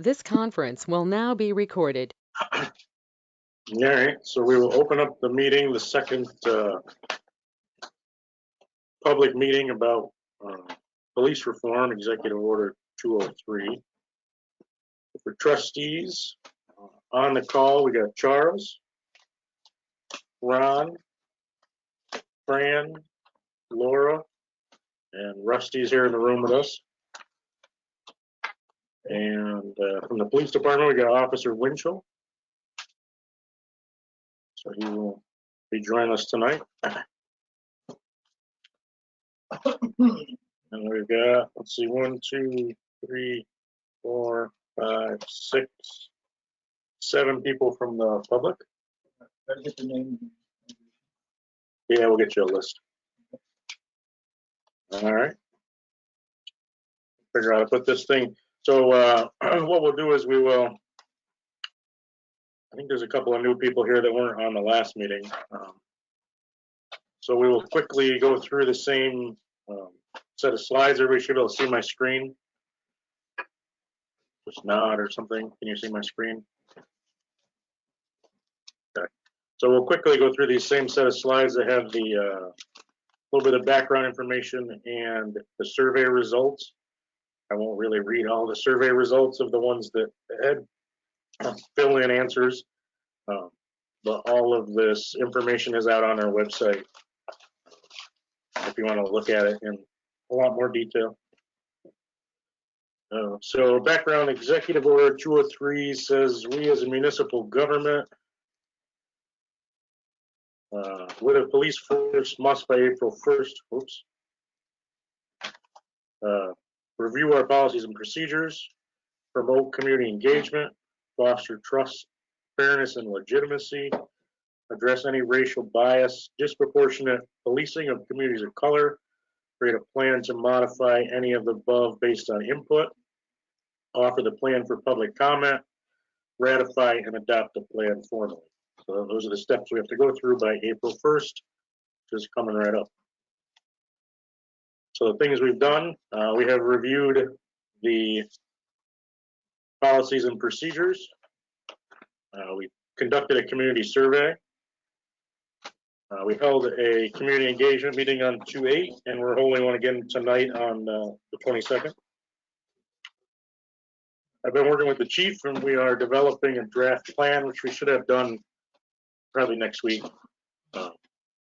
This conference will now be recorded. All right, so we will open up the meeting, the second public meeting about police reform, Executive Order 203. For trustees, on the call, we got Charles, Ron, Fran, Laura, and Rusty's here in the room with us. And from the police department, we got Officer Winchell. So he will be joining us tonight. And we've got, let's see, 1, 2, 3, 4, 5, 6, 7 people from the public. Gotta get the name. Yeah, we'll get you a list. All right. Figure out how to put this thing. So what we'll do is we will, I think there's a couple of new people here that weren't on the last meeting. So we will quickly go through the same set of slides. Everybody should be able to see my screen. Just nod or something. Can you see my screen? Okay. So we'll quickly go through these same set of slides that have the little bit of background information and the survey results. I won't really read all the survey results of the ones that had fill-in answers, but all of this information is out on our website if you want to look at it in a lot more detail. So background, Executive Order 203 says we as a municipal government with a police force must by April 1st, review our policies and procedures, promote community engagement, foster trust, fairness, and legitimacy, address any racial bias, disproportionate policing of communities of color, create a plan to modify any of the above based on input, offer the plan for public comment, ratify and adopt the plan formally. So those are the steps we have to go through by April 1st, which is coming right up. So the things we've done, we have reviewed the policies and procedures. We conducted a community survey. We held a community engagement meeting on 2/8, and we're holding one again tonight on the 22nd. I've been working with the chief, and we are developing a draft plan, which we should have done probably next week. And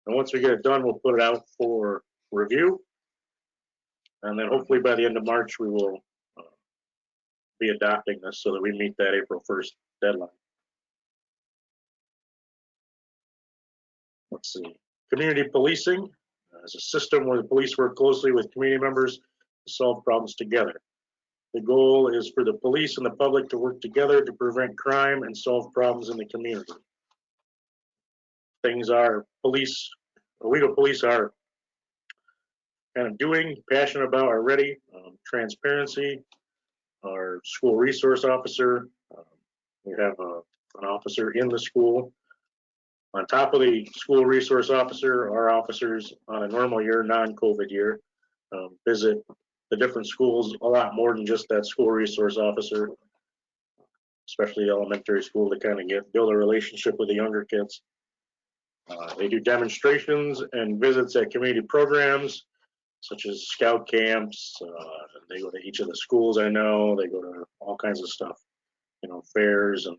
once we get it done, we'll put it out for review. And then hopefully by the end of March, we will be adopting this so that we meet that April 1st deadline. Let's see. Community policing is a system where the police work closely with community members to solve problems together. The goal is for the police and the public to work together to prevent crime and solve problems in the community. Things our police, Owego police are kind of doing, passionate about already, transparency, our school resource officer, we have an officer in the school. On top of the school resource officer, our officers on a normal year, non-COVID year, visit the different schools a lot more than just that school resource officer, especially elementary school, to kind of build a relationship with the younger kids. They do demonstrations and visits at community programs, such as scout camps. They go to each of the schools I know. They go to all kinds of stuff, fairs and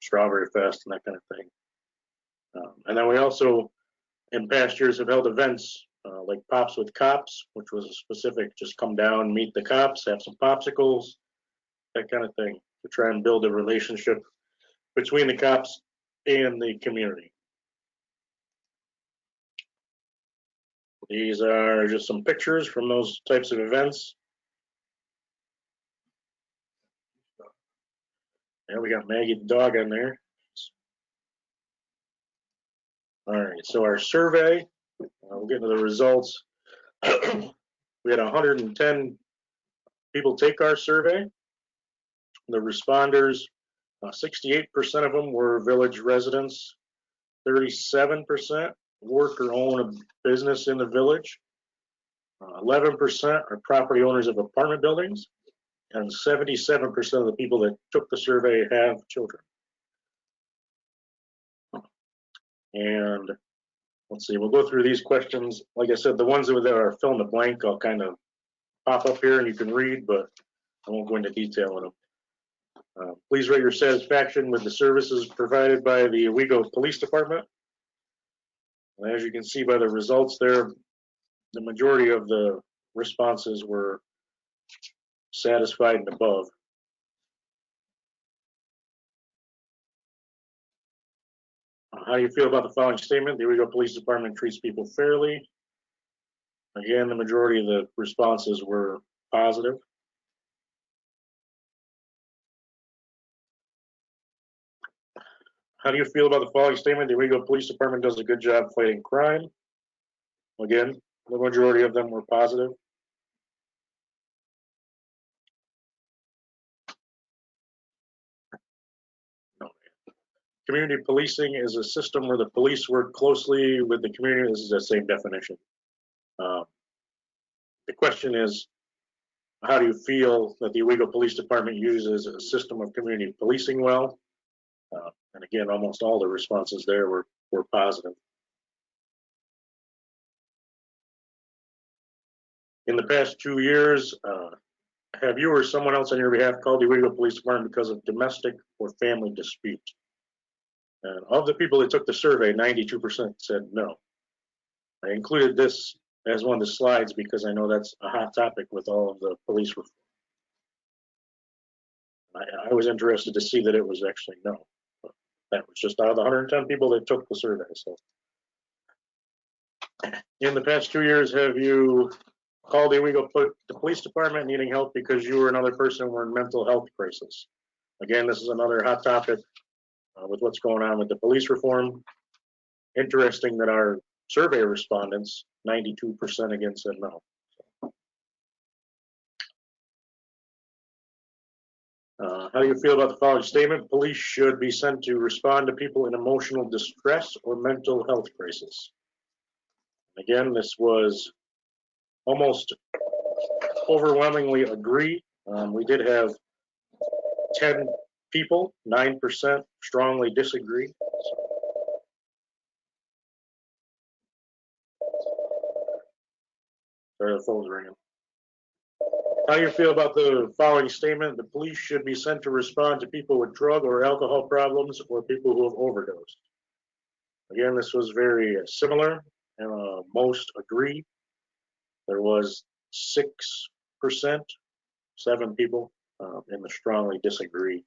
Strawberry Fest and that kind of thing. And then we also, in past years, have held events like Pops with Cops, which was a specific, just come down, meet the cops, have some popsicles, that kind of thing, to try and build a relationship between the cops and the community. These are just some pictures from those types of events. Yeah, we got Maggie the dog on there. All right, so our survey, we'll get into the results. We had 110 people take our survey. The responders, 68% of them were village residents, 37% work or own a business in the village, 11% are property owners of apartment buildings, and 77% of the people that took the survey have children. And let's see, we'll go through these questions. Like I said, the ones that are fill in the blank, I'll kind of pop up here and you can read, but I won't go into detail on them. Please rate your satisfaction with the services provided by the Owego Police Department. And as you can see by the results there, the majority of the responses were satisfied and above. How do you feel about the following statement? The Owego Police Department treats people fairly. Again, the majority of the responses were positive. How do you feel about the following statement? The Owego Police Department does a good job fighting crime. Again, the majority of them were positive. Community policing is a system where the police work closely with the community. This is the same definition. The question is, how do you feel that the Owego Police Department uses a system of community policing well? And again, almost all the responses there were positive. In the past 2 years, have you or someone else on your behalf called the Owego Police Department because of domestic or family dispute? And of the people that took the survey, 92% said no. I included this as one of the slides because I know that's a hot topic with all of the police reform. I was interested to see that it was actually no. But that was just out of the 110 people that took the survey. So, in the past 2 years, have you called the Owego Police Department needing help because you or another person were in mental health crisis? Again, this is another hot topic with what's going on with the police reform. Interesting that our survey respondents, 92% again said no. How do you feel about the following statement? Police should be sent to respond to people in emotional distress or mental health crisis. Again, this was almost overwhelmingly agree. We did have 10 people, 9% strongly disagree. Sorry, the phone's ringing. How do you feel about the following statement? The police should be sent to respond to people with drug or alcohol problems or people who have overdosed. Again, this was very similar, and most agree. There was 6%, 7 people in the strongly disagree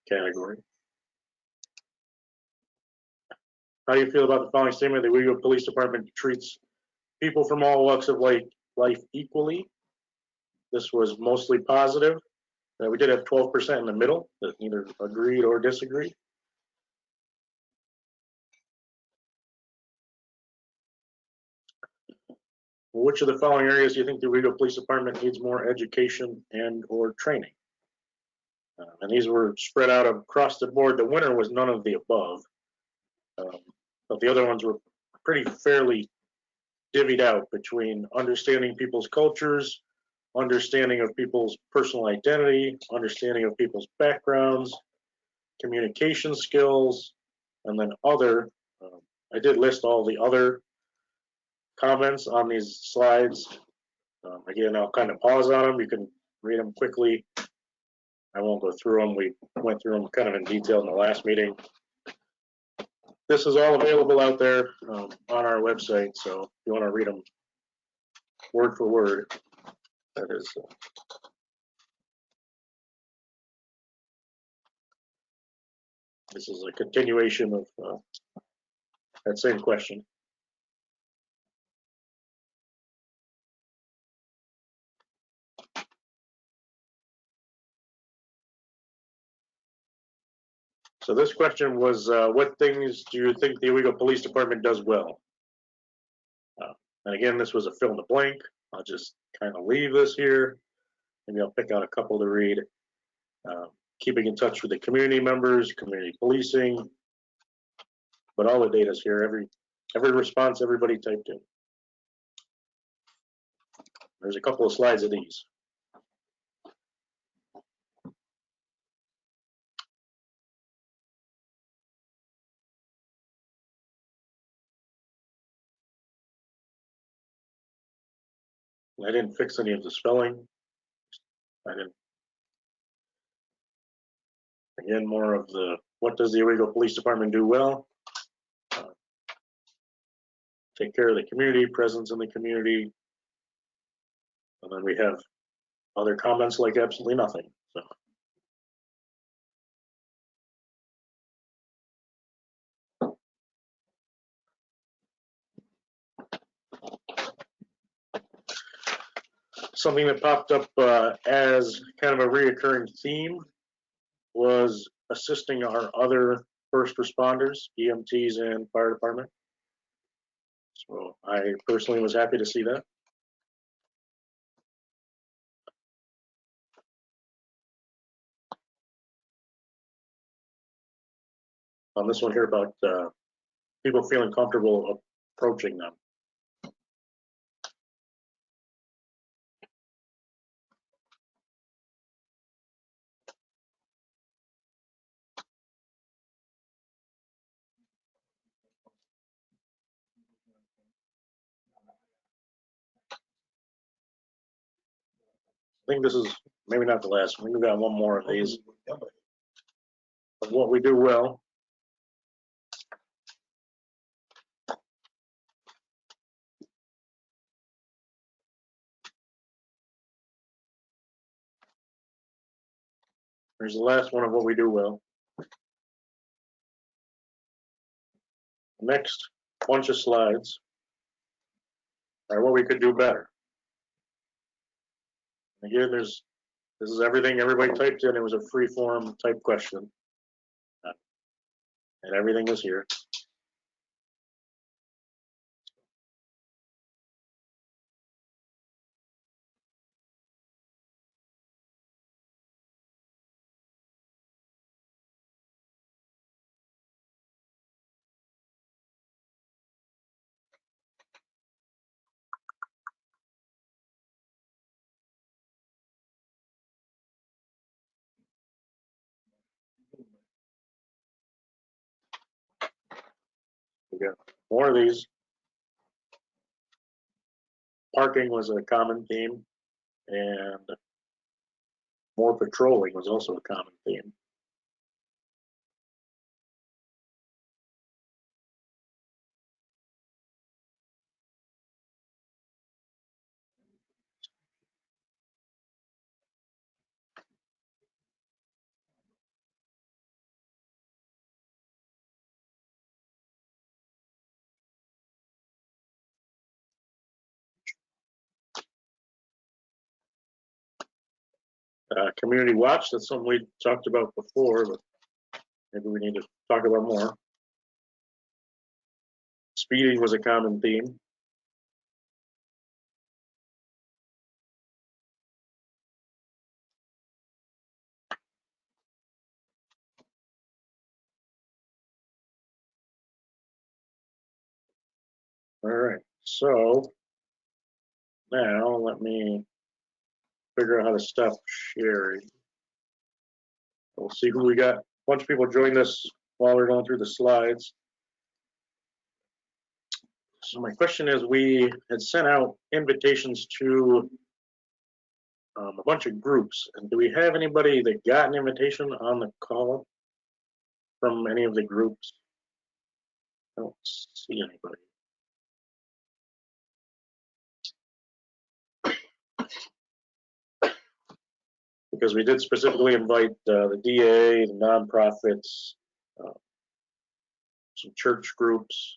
category. How do you feel about the following statement? The Owego Police Department treats people from all walks of life equally. This was mostly positive. We did have 12% in the middle that either agreed or disagreed. Which of the following areas do you think the Owego Police Department needs more education and or training? And these were spread out across the board. The winner was none of the above, but the other ones were pretty fairly divvied out between understanding people's cultures, understanding of people's personal identity, understanding of people's backgrounds, communication skills, and then other. I did list all the other comments on these slides. Again, I'll kind of pause on them. You can read them quickly. I won't go through them. We went through them kind of in detail in the last meeting. This is all available out there on our website, so if you want to read them word for word, that is. This is a continuation of that same question. So this question was, what things do you think the Owego Police Department does well? And again, this was a fill in the blank. I'll just kind of leave this here. Maybe I'll pick out a couple to read. Keeping in touch with the community members, community policing, but all the data's here. Every response everybody typed in. There's a couple of slides of these. I didn't fix any of the spelling. I didn't. Again, more of the, what does the Owego Police Department do well? Take care of the community, presence in the community. And then we have other comments like absolutely nothing. So. Something that popped up as kind of a reoccurring theme was assisting our other first responders, EMTs and fire department. So I personally was happy to see that. On this one here about people feeling comfortable approaching them. I think this is maybe not the last one. We've got one more of these. Of what we do well. Here's the last one of what we do well. Next bunch of slides are what we could do better. Again, this is everything everybody typed in. It was a free form type question. And everything is here. We got more of these. Parking was a common theme, and more patrolling was also a common theme. Community watch, that's something we talked about before, but maybe we need to talk about more. Speeding was a common theme. All right, so now let me figure out how to stop sharing. We'll see who we got. A bunch of people joined us while we're going through the slides. So my question is, we had sent out invitations to a bunch of groups, and do we have anybody that got an invitation on the call from any of the groups? I don't see anybody. Because we did specifically invite the DA, the nonprofits, some church groups,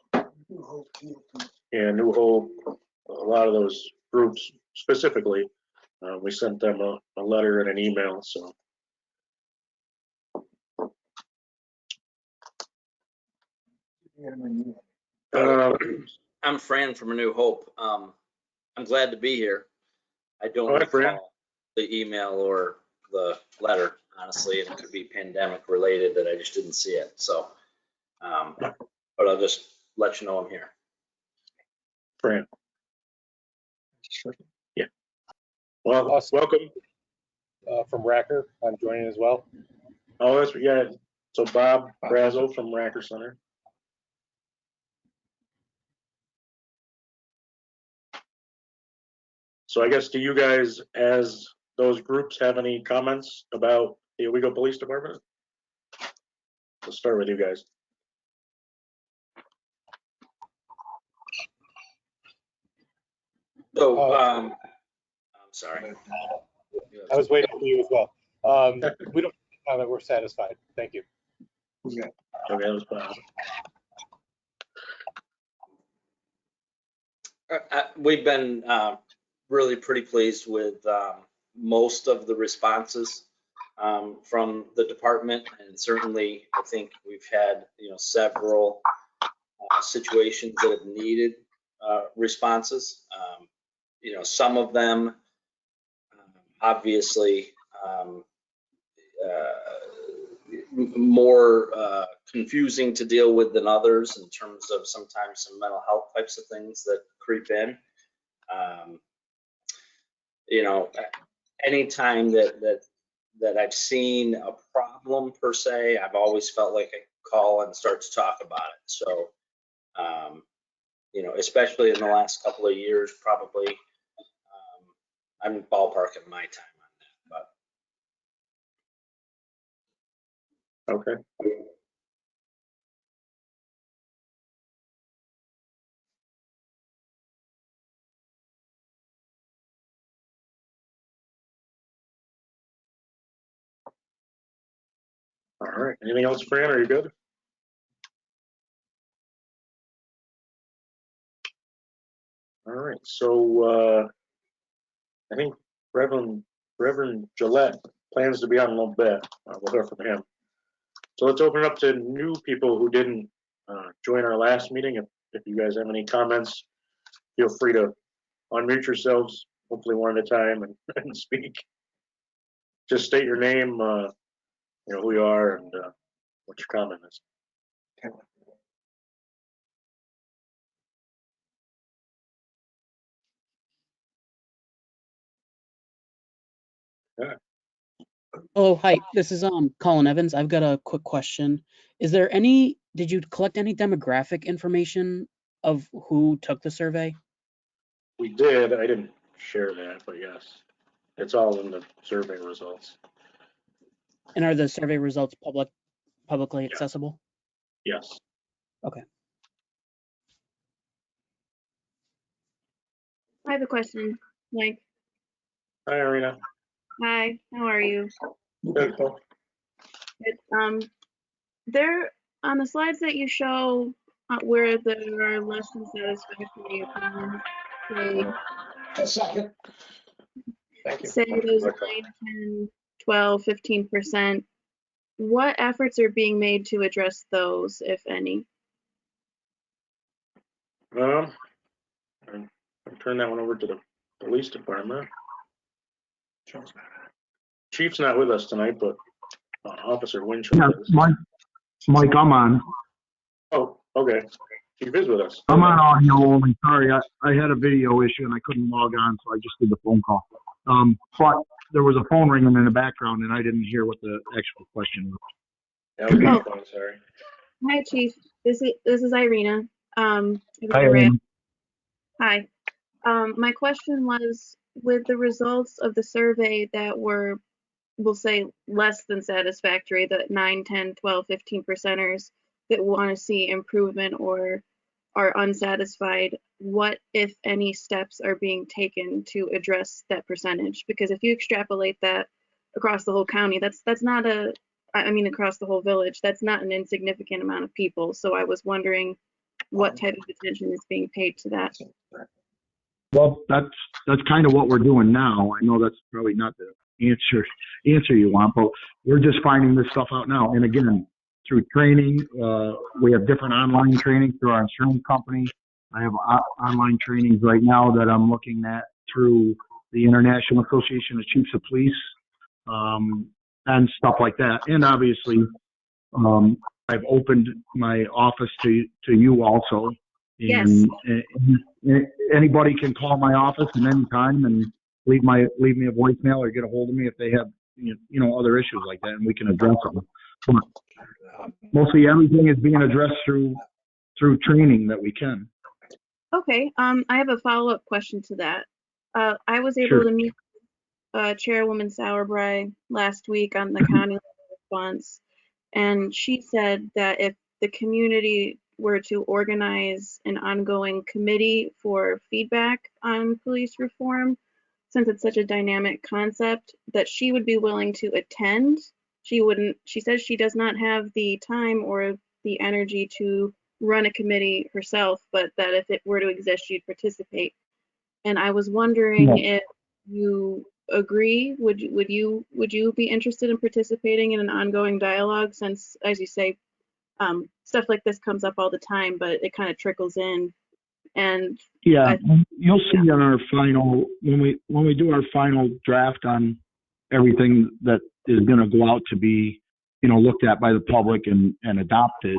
and New Hope, a lot of those groups specifically. We sent them a letter and an email, so. I'm Fran from A New Hope. I'm glad to be here. I don't Hi, Fran. recall the email or the letter, honestly. It could be pandemic related that I just didn't see it. So, but I'll just let you know I'm here. Fran. Yeah. Well, Awesome. welcome. From Racker, I'm joining as well. Oh, that's, yeah. So Bob Brazel from Racker Center. So I guess, do you guys, as those groups, have any comments about the Owego Police Department? Let's start with you guys. So, I'm sorry. I was waiting for you as well. We don't comment, we're satisfied. Thank you. Okay, that was fine. We've been really pretty pleased with most of the responses from the department, and certainly I think we've had several situations that have needed responses. Some of them obviously more confusing to deal with than others in terms of sometimes some mental health types of things that creep in. Anytime that I've seen a problem per se, I've always felt like I could call and start to talk about it. So, especially in the last couple of years, probably I'm ballparking my time on that, but. Okay. All right. Anything else, Fran? Are you good? All right. So I think Reverend Gillette plans to be on a little bit. We'll hear from him. So let's open it up to new people who didn't join our last meeting. If you guys have any comments, feel free to unmute yourselves, hopefully one at a time, and speak. Just state your name, who you are, and what your comment is. Oh, hi. This is Colin Evans. I've got a quick question. Did you collect any demographic information of who took the survey? We did. I didn't share that, but yes, it's all in the survey results. And are the survey results publicly accessible? Yes. Okay. I have a question, Mike. Hi, Irina. Hi, how are you? Good. Good. There on the slides that you show where there are less than satisfactory, A second. Thank you. say there's 9, 10, 12, 15%. What efforts are being made to address those, if any? I'll turn that one over to the police department. Chief's not with us tonight, but Officer Winchell Yeah, is. Mike, I'm on. Oh, okay. Chief is with us. I'm on audio only. Sorry, I had a video issue and I couldn't log on, so I just did the phone call. But there was a phone ringing in the background and I didn't hear what the actual question was. That was my phone, sorry. Hi, Chief. This is Irina. Hi, Irina. Hi. My question was, with the results of the survey that were, we'll say, less than satisfactory, the 9, 10, 12, 15%ers that want to see improvement or are unsatisfied, what, if any, steps are being taken to address that percentage? Because if you extrapolate that across the whole county, that's not across the whole village, that's not an insignificant amount of people. So I was wondering what type of attention is being paid to that. Well, that's kind of what we're doing now. I know that's probably not the answer you want, but we're just finding this stuff out now. And again, through training, we have different online training through our insurance company. I have online trainings right now that I'm looking at through the International Association of Chiefs of Police, and stuff like that. And obviously, I've opened my office to you also. And Yes. Anybody can call my office at any time and leave me a voicemail or get a hold of me if they have other issues like that, and we can address them. But mostly everything is being addressed through training that we can. Okay. I have a follow-up question to that. I was able Sure. to meet Chairwoman Sauerbrei last week on the county response, and she said that if the community were to organize an ongoing committee for feedback on police reform, since it's such a dynamic concept, that she would be willing to attend. She says she does not have the time or the energy to run a committee herself, but that if it were to exist, she'd participate. And I was wondering if you agree, would you be interested in participating in an ongoing dialogue, since, as you say, stuff like this comes up all the time, but it kind of trickles in. And Yeah, you'll see in our final, when we do our final draft on everything that is going to go out to be, looked at by the public and adopted,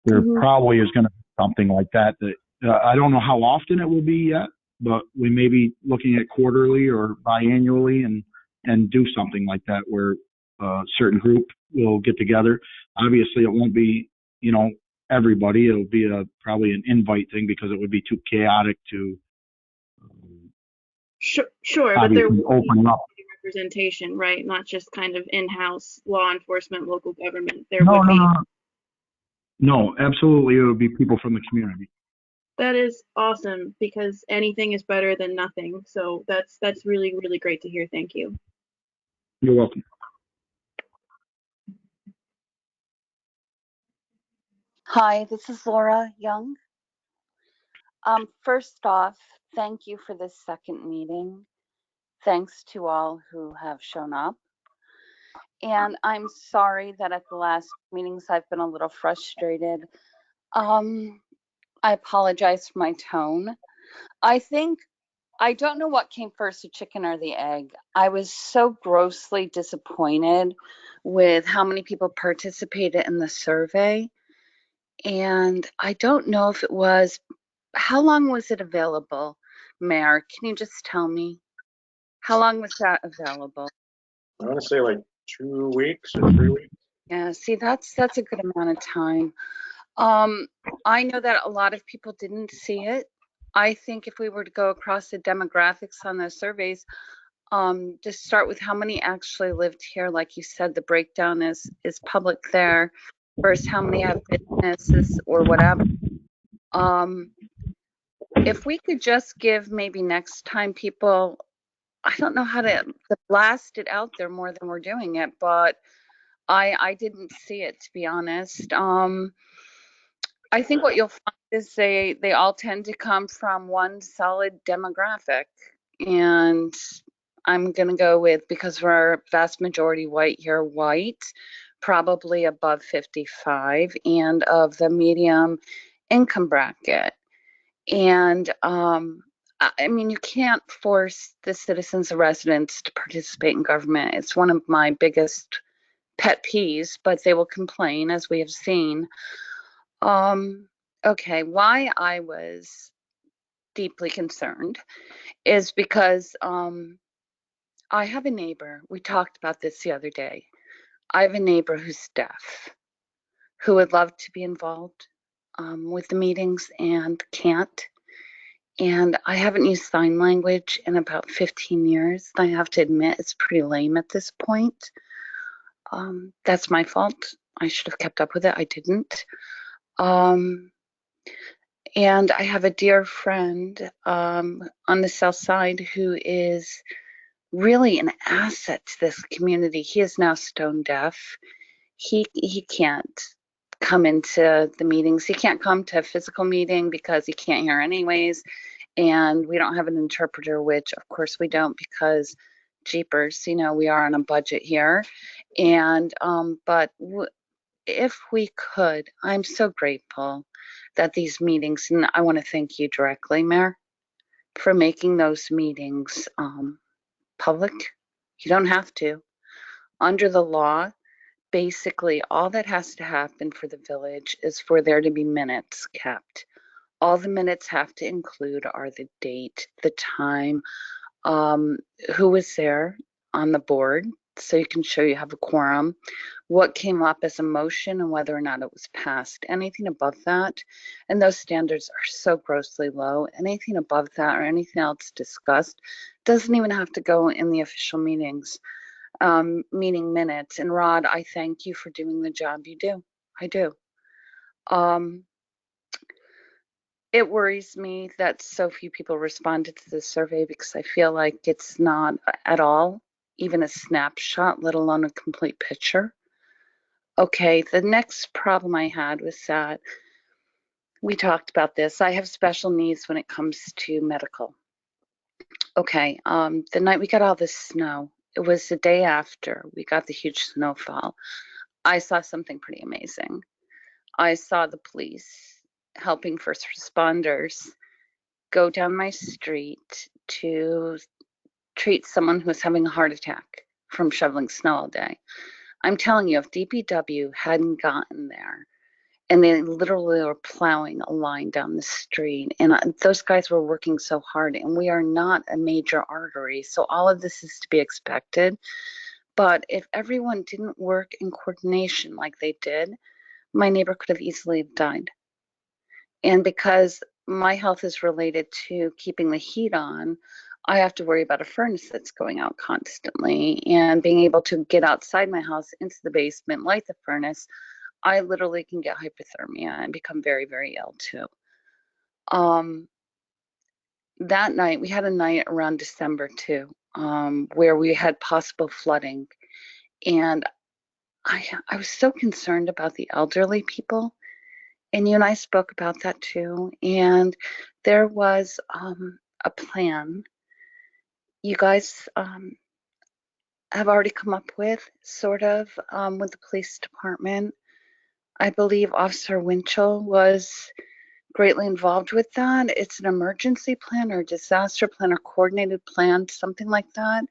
there probably is going to be something like that. I don't know how often it will be yet, but we may be looking at quarterly or biannually and do something like that where a certain group will get together. Obviously, it won't be, everybody. It'll be probably an invite thing because it would be too chaotic to sure, but there will open up. be representation, right? Not just kind of in-house law enforcement, local government. No, absolutely. It would be people from the community. That is awesome, because anything is better than nothing. So that's really, really great to hear. Thank you. You're welcome. Hi, this is Laura Young. First off, thank you for this second meeting. Thanks to all who have shown up. And I'm sorry that at the last meetings I've been a little frustrated. I apologize for my tone. I don't know what came first, the chicken or the egg. I was so grossly disappointed with how many people participated in the survey. And I don't know if it was, how long was it available, Mayor? Can you just tell me? How long was that available? I want to say like 2 weeks or 3 weeks. Yeah, see, that's a good amount of time. I know that a lot of people didn't see it. I think if we were to go across the demographics on those surveys, just start with how many actually lived here. Like you said, the breakdown is public there versus how many have businesses or whatever. If we could just give maybe next time people, I don't know how to blast it out there more than we're doing it, but I didn't see it, to be honest. I think what you'll find is they all tend to come from one solid demographic, and I'm gonna go with, because we're vast majority white here, white, probably above 55, and of the medium income bracket. And I mean, you can't force the citizens and residents to participate in government. It's one of my biggest pet peeves, but they will complain, as we have seen. Okay, why I was deeply concerned is because I have a neighbor. We talked about this the other day. I have a neighbor who's deaf, who would love to be involved with the meetings and can't. And I haven't used sign language in about 15 years. I have to admit, it's pretty lame at this point. That's my fault. I should have kept up with it. I didn't. And I have a dear friend on the South Side who is really an asset to this community. He is now stone deaf. He can't come into the meetings. He can't come to a physical meeting because he can't hear anyways. And we don't have an interpreter, which of course we don't, because jeepers, we are on a budget here. And but if we could, I'm so grateful that these meetings, and I want to thank you directly, Mayor, for making those meetings public. You don't have to. Under the law, basically all that has to happen for the village is for there to be minutes kept. All the minutes have to include are the date, the time, who was there on the board, so you can show you have a quorum, what came up as a motion and whether or not it was passed. Anything above that, and those standards are so grossly low, anything above that or anything else discussed doesn't even have to go in the official meetings, meeting minutes. And Rod, I thank you for doing the job you do. I do. It worries me that so few people responded to the survey because I feel like it's not at all even a snapshot, let alone a complete picture. Okay, the next problem I had was that we talked about this. I have special needs when it comes to medical. Okay, the night we got all this snow, it was the day after we got the huge snowfall. I saw something pretty amazing. I saw the police helping first responders go down my street to treat someone who was having a heart attack from shoveling snow all day. I'm telling you, if DPW hadn't gotten there, and they literally were plowing a line down the street, and those guys were working so hard, and we are not a major artery, so all of this is to be expected. But if everyone didn't work in coordination like they did, my neighbor could have easily died. And because my health is related to keeping the heat on, I have to worry about a furnace that's going out constantly, and being able to get outside my house into the basement, light the furnace, I literally can get hypothermia and become very, very ill too. That night, we had a night around December too, where we had possible flooding. And I was so concerned about the elderly people. And you and I spoke about that too. And there was a plan you guys have already come up with, sort of, with the police department. I believe Officer Winchell was greatly involved with that. It's an emergency plan or disaster plan or coordinated plan, something like that.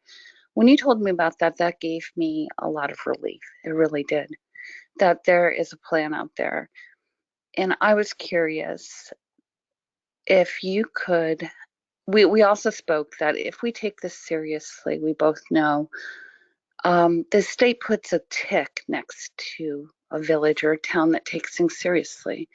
When you told me about that, that gave me a lot of relief. It really did. That there is a plan out there. And I was curious if you could, we also spoke that if we take this seriously, we both know the state puts a tick next to a village or a town that takes things seriously.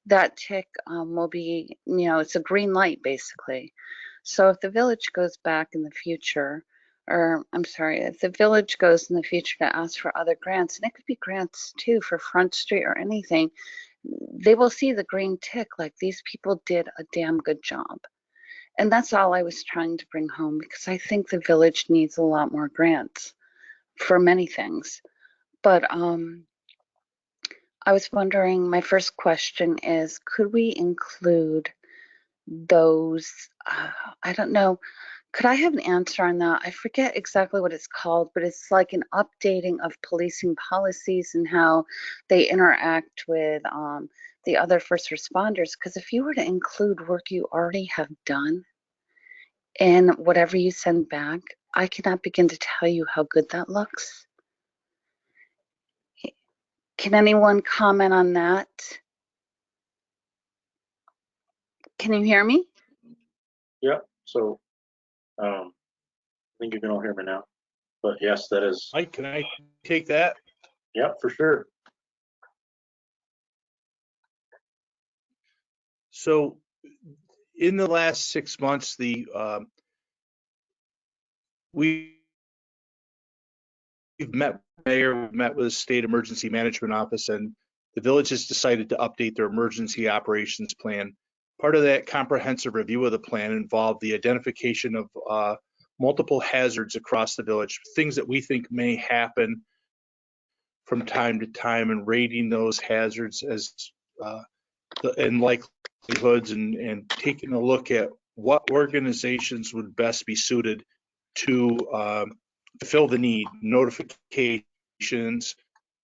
That tick will be, it's a green light basically. So if the village goes back in the future, or I'm sorry, if the village goes in the future to ask for other grants, and it could be grants too for Front Street or anything, they will see the green tick like these people did a damn good job. And that's all I was trying to bring home, because I think the village needs a lot more grants for many things. But I was wondering, my first question is, could we include those, I don't know, could I have an answer on that? I forget exactly what it's called, but it's like an updating of policing policies and how they interact with the other first responders. Because if you were to include work you already have done in whatever you send back, I cannot begin to tell you how good that looks. Can anyone comment on that? Can you hear me? Yeah, so I think you can all hear me now. But yes, that is, Mike, can I take that? yeah, for sure. So in the last 6 months, we've met with the mayor, we've met with the state emergency management office, and the village has decided to update their emergency operations plan. Part of that comprehensive review of the plan involved the identification of multiple hazards across the village, things that we think may happen from time to time, and rating those hazards as and likelihoods, and taking a look at what organizations would best be suited to fill the need, notifications,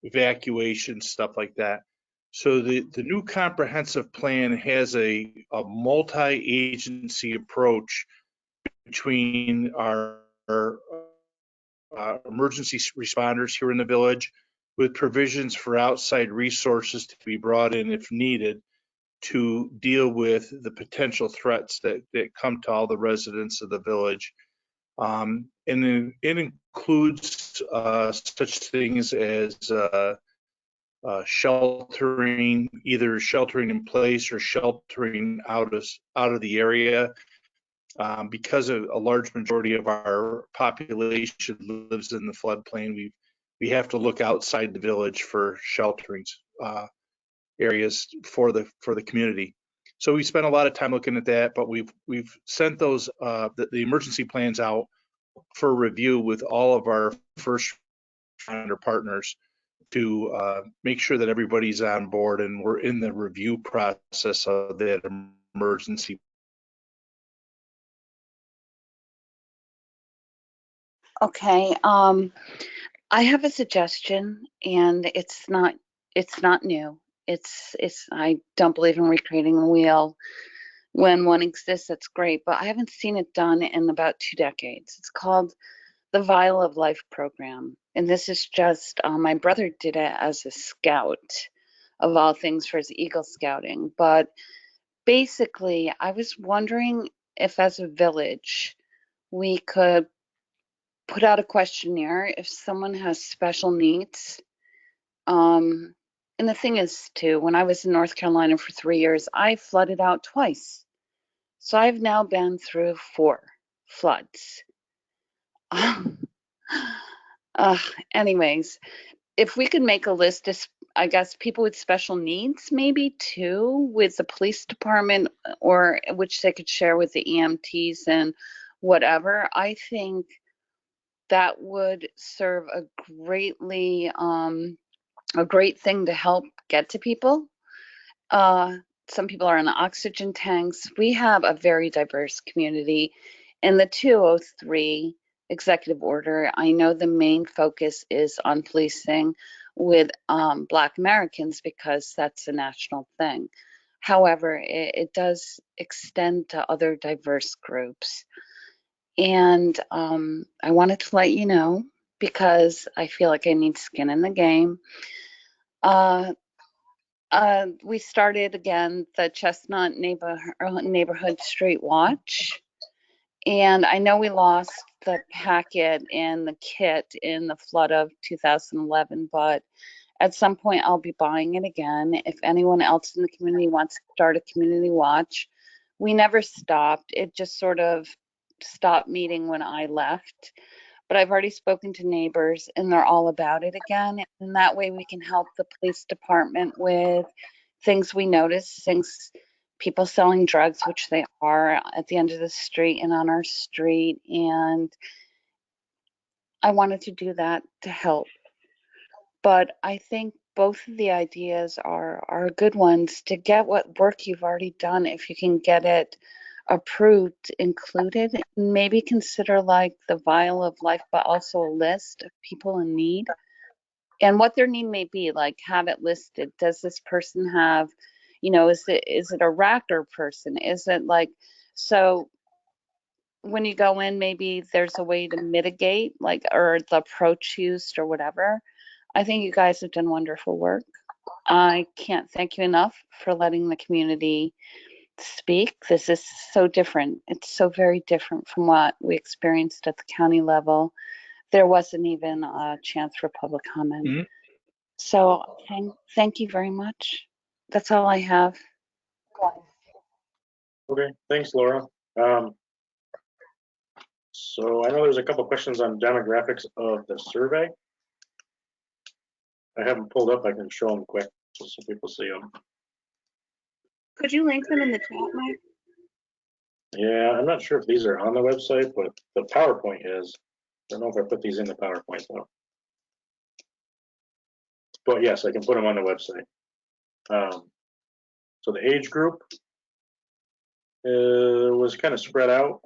evacuations, stuff like that. So the new comprehensive plan has a multi-agency approach between our emergency responders here in the village, with provisions for outside resources to be brought in if needed to deal with the potential threats that come to all the residents of the village. and it includes such things as sheltering, either sheltering in place or sheltering out of the area. Because a large majority of our population lives in the floodplain, we have to look outside the village for sheltering areas for the community. So we spent a lot of time looking at that, but we've sent those the emergency plans out for review with all of our first responder partners to make sure that everybody's on board and we're in the review process of that emergency. Okay, I have a suggestion, and it's not new. It's I don't believe in recreating the wheel. When one exists, that's great, but I haven't seen it done in about 2 decades. It's called the Vial of Life program, and this is just my brother did it as a scout, of all things, for his Eagle Scouting. But basically, I was wondering if, as a village, we could put out a questionnaire if someone has special needs. And the thing is, too, when I was in North Carolina for 3 years, I flooded out twice. So I've now been through 4 floods. Anyways, if we could make a list of, I guess, people with special needs, maybe too, with the police department, or which they could share with the EMTs and whatever, I think that would serve a great thing to help get to people. Some people are on oxygen tanks. We have a very diverse community. In the 203 executive order, I know the main focus is on policing with Black Americans because that's a national thing. However, it does extend to other diverse groups. And I wanted to let you know because I feel like I need skin in the game. We started again the Chestnut Neighborhood Street Watch. And I know we lost the packet and the kit in the flood of 2011, but at some point I'll be buying it again. If anyone else in the community wants to start a community watch, we never stopped. It just sort of stopped meeting when I left. But I've already spoken to neighbors and they're all about it again. And that way we can help the police department with things we notice, things, people selling drugs, which they are at the end of the street and on our street. And I wanted to do that to help. But I think both of the ideas are good ones to get what work you've already done. If you can get it approved, included, maybe consider like the Vial of Life, but also a list of people in need and what their need may be, like have it listed. Does this person have, is it a Raptor person? Is it like, so when you go in, maybe there's a way to mitigate, like, or the approach used or whatever. I think you guys have done wonderful work. I can't thank you enough for letting the community speak. This is so different. It's so very different from what we experienced at the county level. There wasn't even a chance for public comment. Mm-hmm. So thank you very much. That's all I have. Okay, thanks, Laura. So I know there's a couple questions on demographics of the survey. I have them pulled up. I can show them quick just so people see them. Could you link them in the chat, Mike? Yeah, I'm not sure if these are on the website, but the PowerPoint is. I don't know if I put these in the PowerPoint though. But yes, I can put them on the website. So the age group was kind of spread out.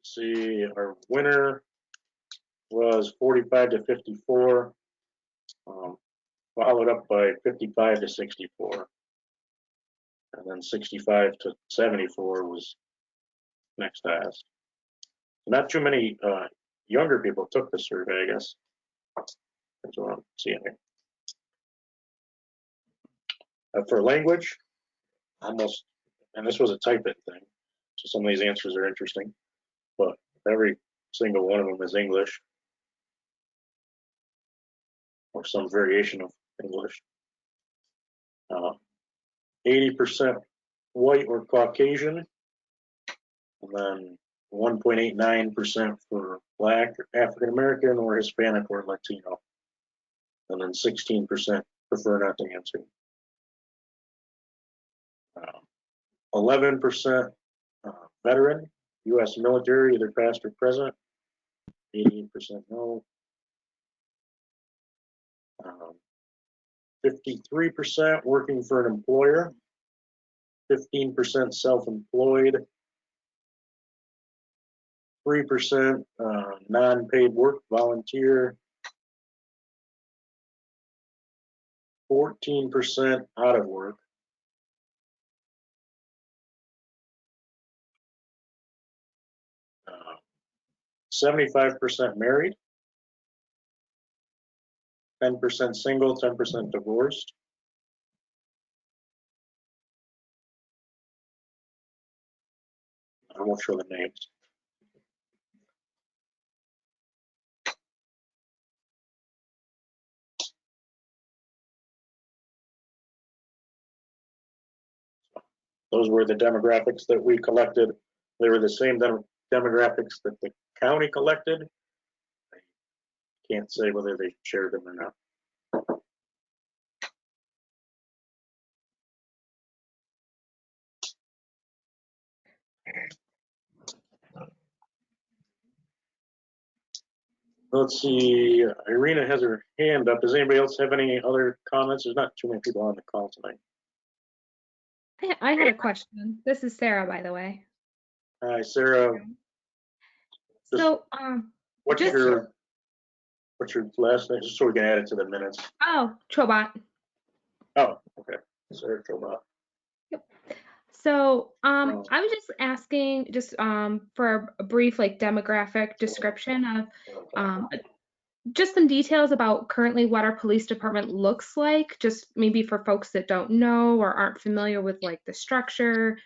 Let's see, our winner was 45 to 54, followed up by 55 to 64. And then 65 to 74 was next highest. Not too many younger people took the survey, I guess. That's what I'm seeing here. For language, almost, and this was a type-in thing, So some of these answers are interesting, but every single one of them is English or some variation of English. 80% white or Caucasian, and then 1.89% for Black, African American, or Hispanic or Latino, and then 16% prefer not to answer. 11% veteran, U.S. military, either past or present. 88% no. 53% working for an employer. 15% self-employed. 3% non-paid work, volunteer. 14% out of work. 75% married. 10% single, 10% divorced. I won't show the names. Those were the demographics that we collected. They were the same demographics that the county collected. I can't say whether they shared them or not. Let's see, Irina has her hand up. Does anybody else have any other comments? There's not too many people on the call tonight. I had a question. This is Sarah, by the way. Hi, Sarah. So, What's just- your last name, just so we can add it to the minutes? oh, Chobot. Oh, okay. Sarah Chobot. So, I was just asking for a brief like demographic description of just some details about currently what our police department looks like, just maybe for folks that don't know or aren't familiar with like the structure,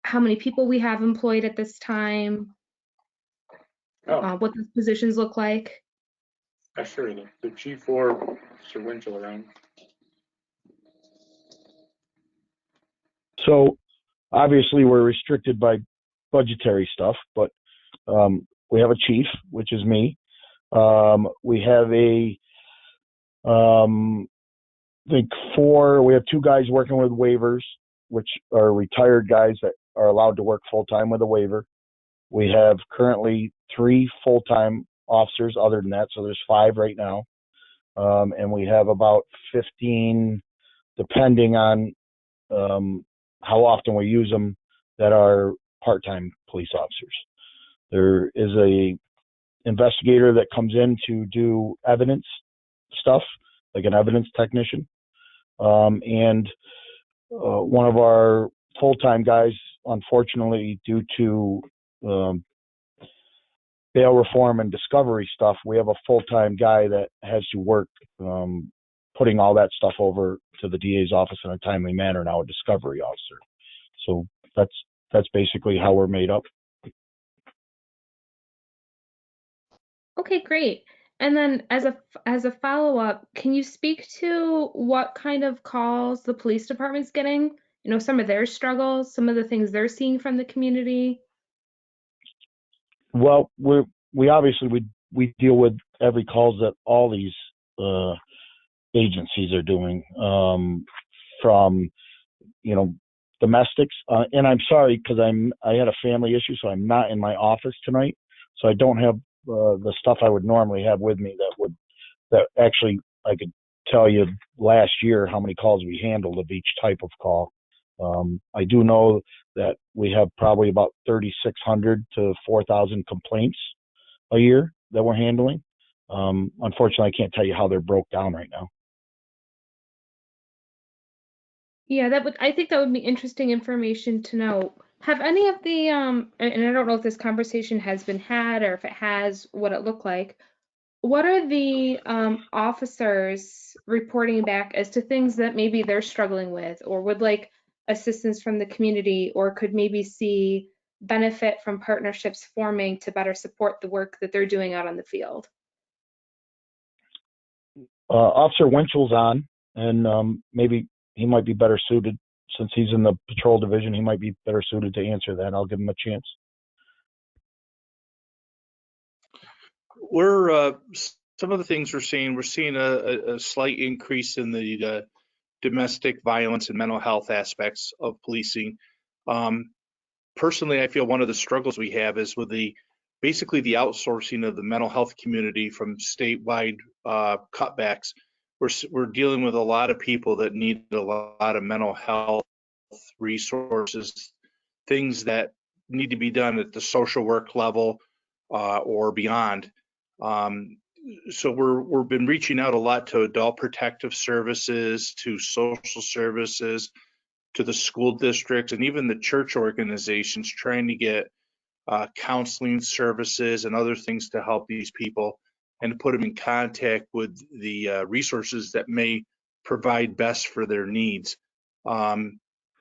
how many people we have employed at this time, what the positions look like. Sure, the chief or Sir Winchell around. So obviously we're restricted by budgetary stuff, but we have a chief, which is me. We have we have 2 guys working with waivers, which are retired guys that are allowed to work full-time with a waiver. We have currently 3 full-time officers other than that, so there's 5 right now. And we have about 15, depending on how often we use them, that are part-time police officers. There is a investigator that comes in to do evidence stuff, like an evidence technician. And one of our full-time guys, unfortunately, due to bail reform and discovery stuff, we have a full-time guy that has to work putting all that stuff over to the DA's office in a timely manner now, a discovery officer. So that's basically how we're made up. Okay, great. And then as a follow-up, can you speak to what kind of calls the police department's getting? You know, some of their struggles, some of the things they're seeing from the community? Well, we obviously we deal with every calls that all these agencies are doing, from domestics. And I'm sorry because I had a family issue, so I'm not in my office tonight, so I don't have the stuff I would normally have with me. That actually I could tell you last year how many calls we handled of each type of call. I do know that we have probably about 3,600 to 4,000 complaints a year that we're handling. Unfortunately, I can't tell you how they're broke down right now. Yeah, I think that would be interesting information to know. Have any of the and I don't know if this conversation has been had or if it has, what it looked like. What are the officers reporting back as to things that maybe they're struggling with or would like assistance from the community or could maybe see benefit from partnerships forming to better support the work that they're doing out on the field? Officer Winchell's on, and maybe he might be better suited since he's in the patrol division. He might be better suited to answer that. I'll give him a chance. Some of the things we're seeing a slight increase in the domestic violence and mental health aspects of policing. Personally, I feel one of the struggles we have is with basically the outsourcing of the mental health community from statewide cutbacks. We're dealing with a lot of people that need a lot of mental health resources, things that need to be done at the social work level or beyond. So we've been reaching out a lot to adult protective services, to social services, to the school districts, and even the church organizations, trying to get counseling services and other things to help these people and to put them in contact with the resources that may provide best for their needs.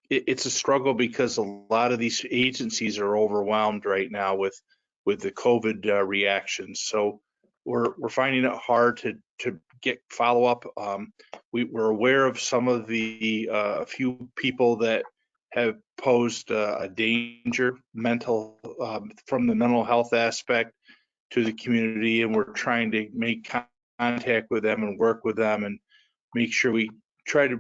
It's a struggle because a lot of these agencies are overwhelmed right now with the COVID reactions. So we're finding it hard to get follow-up. We're aware of some of the few people that have posed a danger from the mental health aspect to the community, and we're trying to make contact with them and work with them and make sure we try to.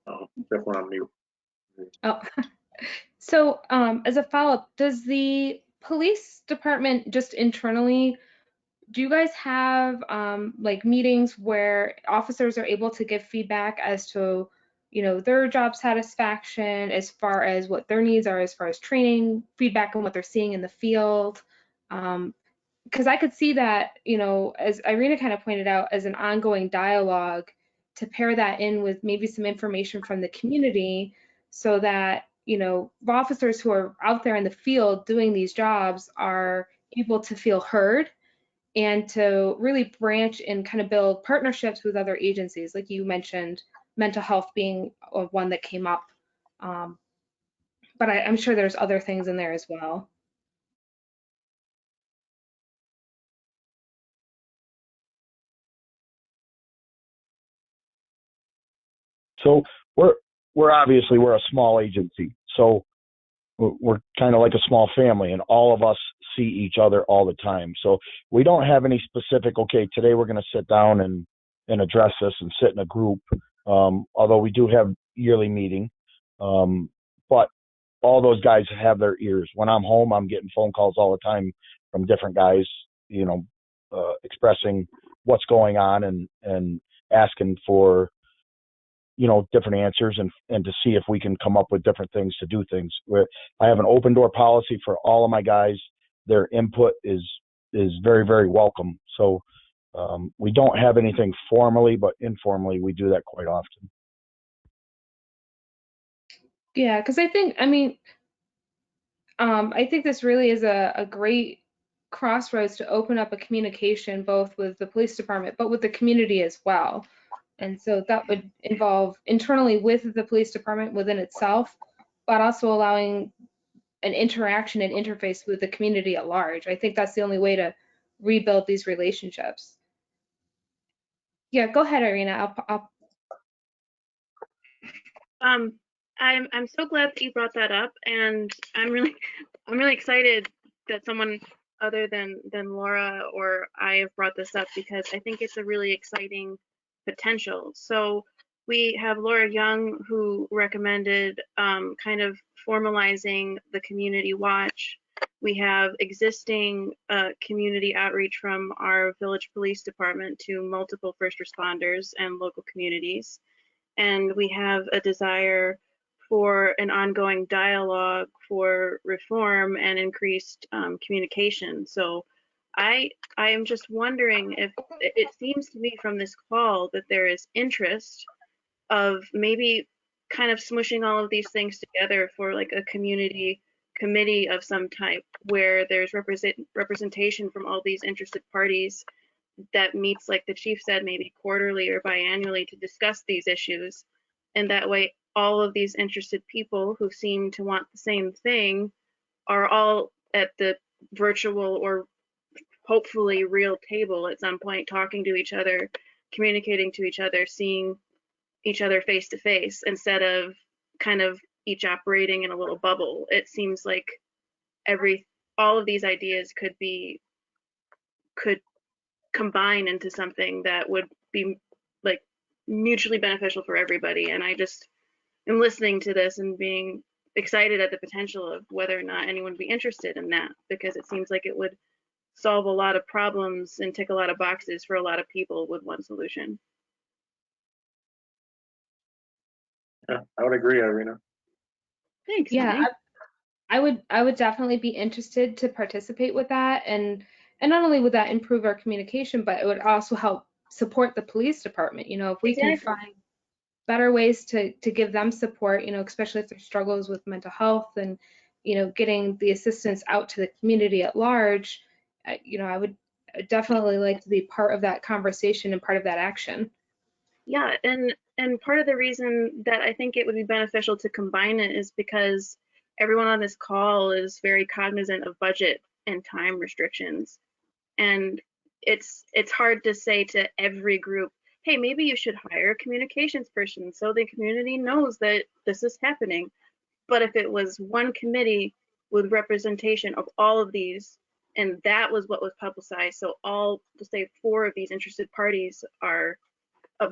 Oh, definitely on mute. Oh, so as a follow-up, does the police department just internally, do you guys have like meetings where officers are able to give feedback as to, you know, their job satisfaction as far as what their needs are, as far as training, feedback on what they're seeing in the field? Because I could see that, you know, as Irina kind of pointed out, as an ongoing dialogue to pair that in with maybe some information from the community so that, you know, officers who are out there in the field doing these jobs are able to feel heard and to really branch and kind of build partnerships with other agencies. Like you mentioned, mental health being one that came up. But I'm sure there's other things in there as well. So we're obviously we're a small agency, so we're kind of like a small family, and all of us see each other all the time. So we don't have any specific, okay, today we're going to sit down and address this and sit in a group, although we do have yearly meeting. But all those guys have their ears. When I'm home, I'm getting phone calls all the time from different guys, you know, expressing what's going on and asking for, you know, different answers and to see if we can come up with different things to do things. I have an open door policy for all of my guys. Their input is very, very welcome. So we don't have anything formally, but informally we do that quite often. Yeah, because I think, I mean, I think this really is a great crossroads to open up a communication both with the police department, but with the community as well. And so that would involve internally with the police department within itself, but also allowing an interaction and interface with the community at large. I think that's the only way to rebuild these relationships. Yeah, go ahead, Irina. I'm so glad that you brought that up, and I'm really excited that someone other than Laura or I have brought this up, because I think it's a really exciting potential. So we have Laura Young, who recommended kind of formalizing the community watch. We have existing community outreach from our village police department to multiple first responders and local communities. And we have a desire for an ongoing dialogue for reform and increased communication. So I am just wondering if it seems to me from this call that there is interest of maybe kind of smushing all of these things together for like a community committee of some type, where there's representation from all these interested parties that meets, like the chief said, maybe quarterly or biannually to discuss these issues. And that way, all of these interested people who seem to want the same thing are all at the virtual or hopefully real table at some point, talking to each other, communicating to each other, seeing each other face to face, instead of kind of each operating in a little bubble. It seems like all of these ideas could combine into something that would be like mutually beneficial for everybody. And I just am listening to this and being excited at the potential of whether or not anyone would be interested in that, because it seems like it would solve a lot of problems and tick a lot of boxes for a lot of people with one solution. Yeah, I would agree, Irina. Thanks. Yeah, Annie. I would definitely be interested to participate with that, and not only would that improve our communication, but it would also help support the police department. You know, if we can Exactly. find better ways to give them support, you know, especially if there's struggles with mental health, and you know, getting the assistance out to the community at large, you know, I would definitely like to be part of that conversation and part of that action. Yeah, and part of the reason that I think it would be beneficial to combine it is because everyone on this call is very cognizant of budget and time restrictions. And it's hard to say to every group, hey, maybe you should hire a communications person so the community knows that this is happening. But if it was one committee with representation of all of these, and that was what was publicized, so all, to say 4 of these interested parties are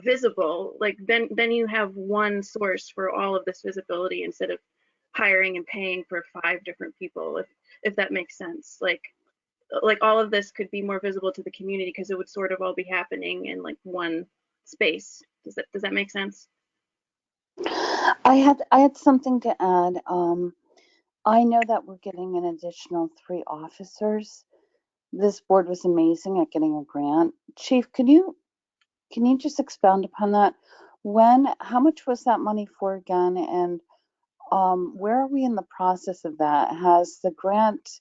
visible, like then you have one source for all of this visibility instead of hiring and paying for 5 different people, if that makes sense. Like all of this could be more visible to the community because it would sort of all be happening in like one space. Does that make sense? I had something to add. I know that we're getting an additional 3 officers. This board was amazing at getting a grant. Chief, can you just expound upon that? How much was that money for again? And where are we in the process of that? Has the grant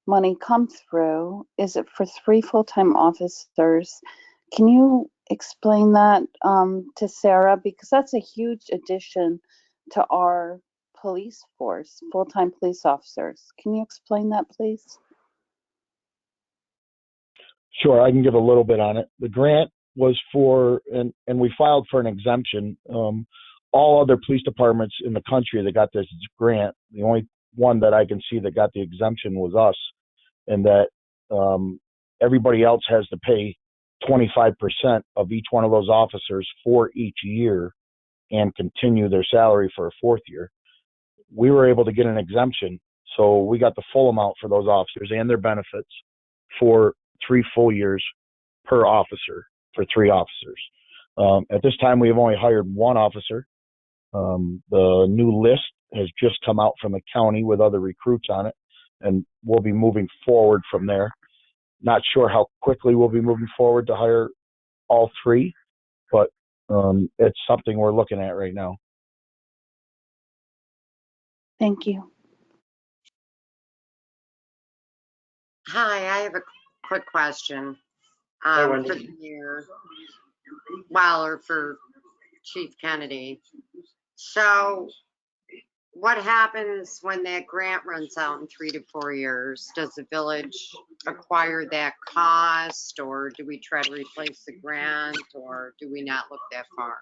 money come through? Is it for 3 full-time officers? Can you explain that to Sarah? Because that's a huge addition to our police force, full-time police officers. Can you explain that, please? Sure, I can give a little bit on it. The grant was for, and we filed for an exemption. All other police departments in the country that got this grant, the only one that I can see that got the exemption was us, and that everybody else has to pay 25% of each one of those officers for each year and continue their salary for a 4th year. We were able to get an exemption, so we got the full amount for those officers and their benefits for 3 full years per officer for 3 officers. At this time, we have only hired 1 officer. The new list has just come out from the county with other recruits on it, and we'll be moving forward from there. Not sure how quickly we'll be moving forward to hire all 3, but it's something we're looking at right now. Thank you. Hi, I have a quick question. Hi, For Wendy. the mayor, well, or for Chief Kennedy. So what happens when that grant runs out in 3 to 4 years? Does the village acquire that cost, or do we try to replace the grant, or do we not look that far?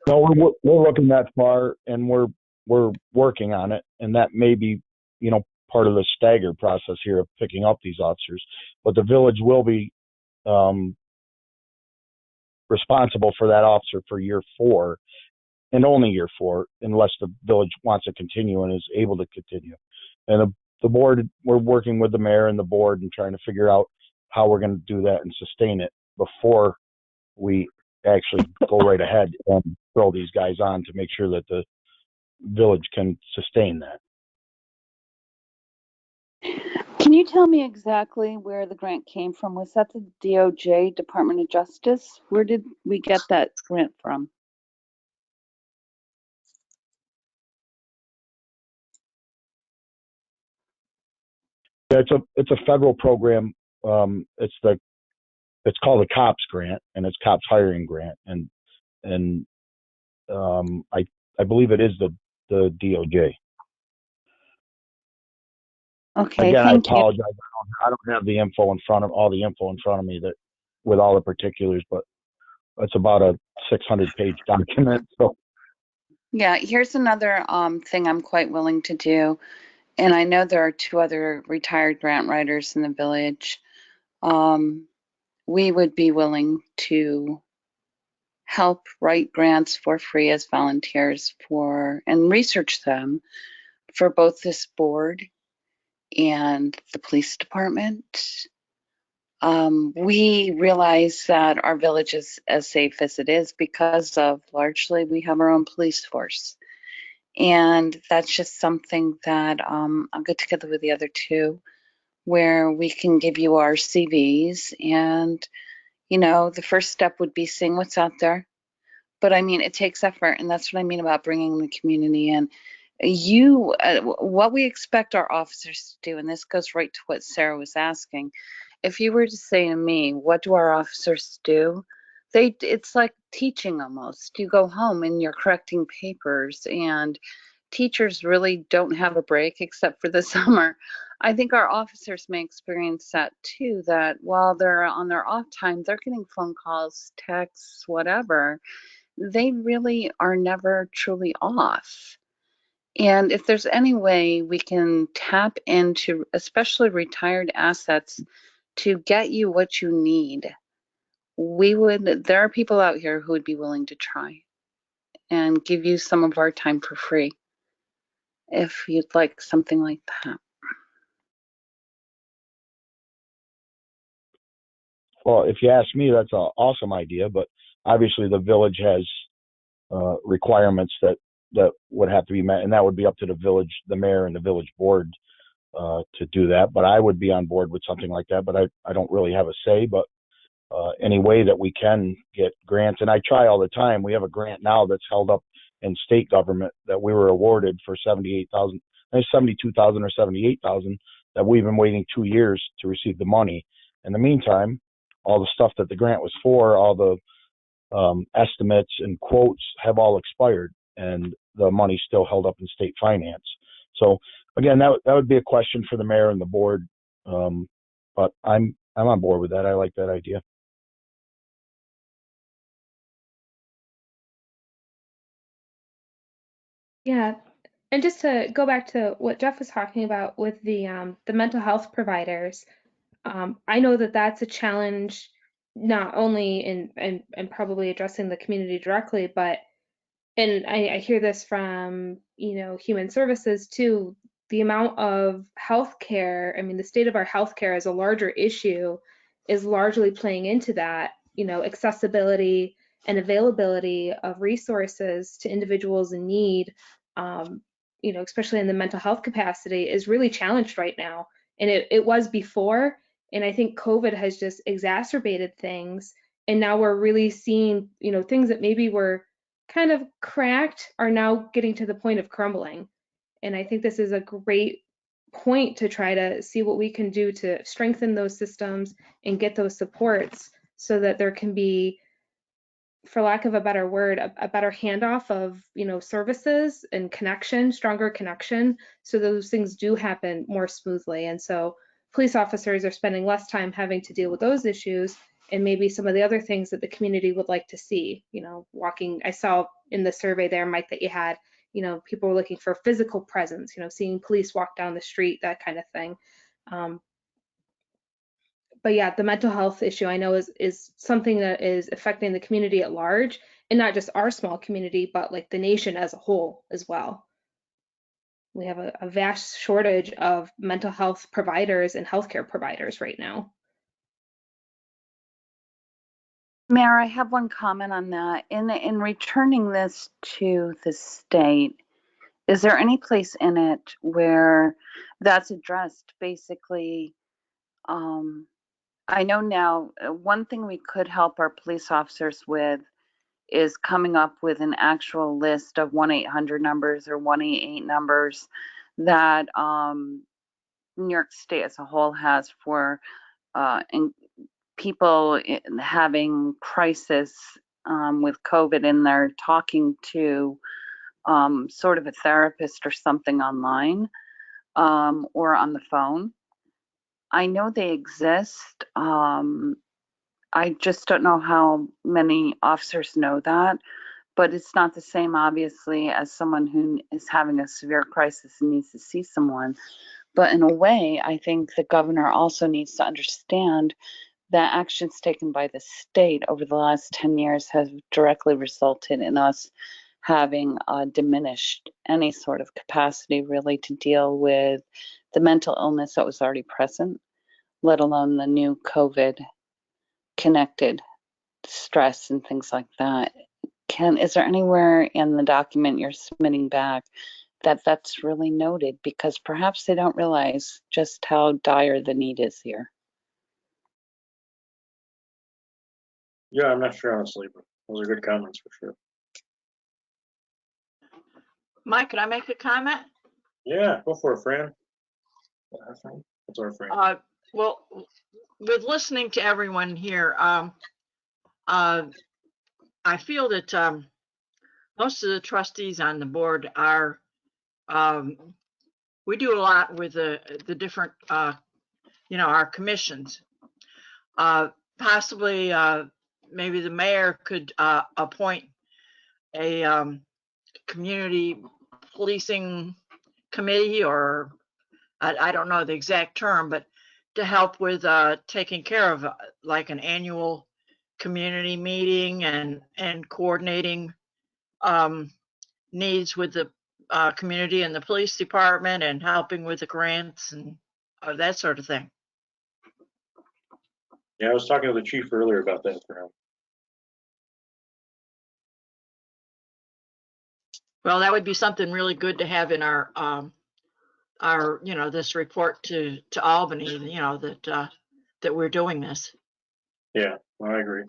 No, we're looking that far, and we're working on it, and that may be, part of the stagger process here of picking up these officers. But the village will be responsible for that officer for year 4, and only year 4, unless the village wants to continue and is able to continue. And the board, we're working with the mayor and the board and trying to figure out how we're going to do that and sustain it before we actually go right ahead and throw these guys on to make sure that the village can sustain that. Can you tell me exactly where the grant came from? Was that the DOJ, Department of Justice? Where did we get that grant from? Yeah, it's a federal program it's called a COPS grant, and it's COPS hiring grant, and I believe it is the DOJ. Okay, Again, I thank you. apologize. I don't have the info in front of me that with all the particulars, but it's about a 600-page document. So Yeah, here's another thing I'm quite willing to do. And I know there are 2 other retired grant writers in the village. We would be willing to help write grants for free as volunteers and research them for both this board and the police department. We realize that our village is as safe as it is because of largely we have our own police force. And that's just something that I'll get together with the other 2 where we can give you our CVs. And, the first step would be seeing what's out there. But I mean, it takes effort. And that's what I mean about bringing the community in. What we expect our officers to do, and this goes right to what Sarah was asking. If you were to say to me, what do our officers do? It's like teaching almost. You go home and you're correcting papers, and teachers really don't have a break except for the summer. I think our officers may experience that too, that while they're on their off time, they're getting phone calls, texts, whatever. They really are never truly off. And if there's any way we can tap into, especially retired assets, to get you what you need, there are people out here who would be willing to try and give you some of our time for free if you'd like something like that. well, if you ask me, that's an awesome idea. But obviously, the village has requirements that would have to be met, and that would be up to the mayor and the village board to do that. But I would be on board with something like that. But I don't really have a say. But any way that we can get grants, and I try all the time. We have a grant now that's held up in state government that we were awarded for 72,000 or 78,000 that we've been waiting 2 years to receive the money. In the meantime, all the stuff that the grant was for, all the estimates and quotes have all expired, and the money's still held up in state finance. So again, that would be a question for the mayor and the board. But I'm on board with that. I like that idea. Yeah, and just to go back to what Jeff was talking about with the mental health providers, I know that that's a challenge not only in and probably addressing the community directly, but and I hear this from, human services too, the amount of healthcare, I mean, the state of our healthcare as a larger issue is largely playing into that, accessibility and availability of resources to individuals in need, um, especially in the mental health capacity, is really challenged right now. And it was before, and I think COVID has just exacerbated things. And now we're really seeing, things that maybe were kind of cracked are now getting to the point of crumbling. And I think this is a great point to try to see what we can do to strengthen those systems and get those supports so that there can be, for lack of a better word, a better handoff of, services and connection, stronger connection, so those things do happen more smoothly. And so police officers are spending less time having to deal with those issues and maybe some of the other things that the community would like to see. Walking, I saw in the survey there, Mike, that you had, people were looking for physical presence, seeing police walk down the street, that kind of thing. But yeah, the mental health issue I know is something that is affecting the community at large, and not just our small community, but like the nation as a whole as well. We have a vast shortage of mental health providers and healthcare providers right now. Mayor, I have one comment on that. In returning this to the state, is there any place in it where that's addressed? Basically, I know now one thing we could help our police officers with is coming up with an actual list of 1-800 numbers or 188 numbers that New York State as a whole has for and people having crisis with COVID, and they're talking to sort of a therapist or something online or on the phone. I know they exist. I just don't know how many officers know that, but it's not the same, obviously, as someone who is having a severe crisis and needs to see someone. But in a way, I think the governor also needs to understand that actions taken by the state over the last 10 years have directly resulted in us having diminished any sort of capacity really to deal with the mental illness that was already present, let alone the new COVID connected stress and things like that. Is there anywhere in the document you're submitting back that that's really noted? Because perhaps they don't realize just how dire the need is here. Yeah, I'm not sure honestly, but those are good comments for sure. Mike, could I make a comment? Yeah, go for it, Fran. That's our Fran. Well, with listening to everyone here, I feel that most of the trustees on the board are, we do a lot with the different, our commissions. Possibly, maybe the mayor could appoint a community policing committee, or I don't know the exact term, but to help with taking care of like an annual community meeting and coordinating needs with the community and the police department, and helping with the grants and that sort of thing. Yeah, I was talking to the chief earlier about that, Fran. Well, that would be something really good to have in our this report to Albany, that we're doing this. Yeah, I agree.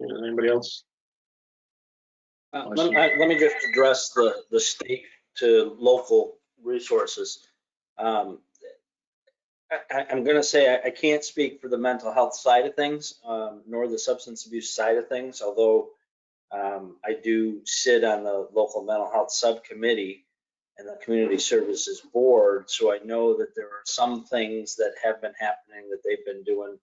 Anybody else? Let me just address the state to local resources. I'm going to say I can't speak for the mental health side of things, nor the substance abuse side of things, although I do sit on the local mental health subcommittee and the community services board, so I know that there are some things that have been happening that they've been doing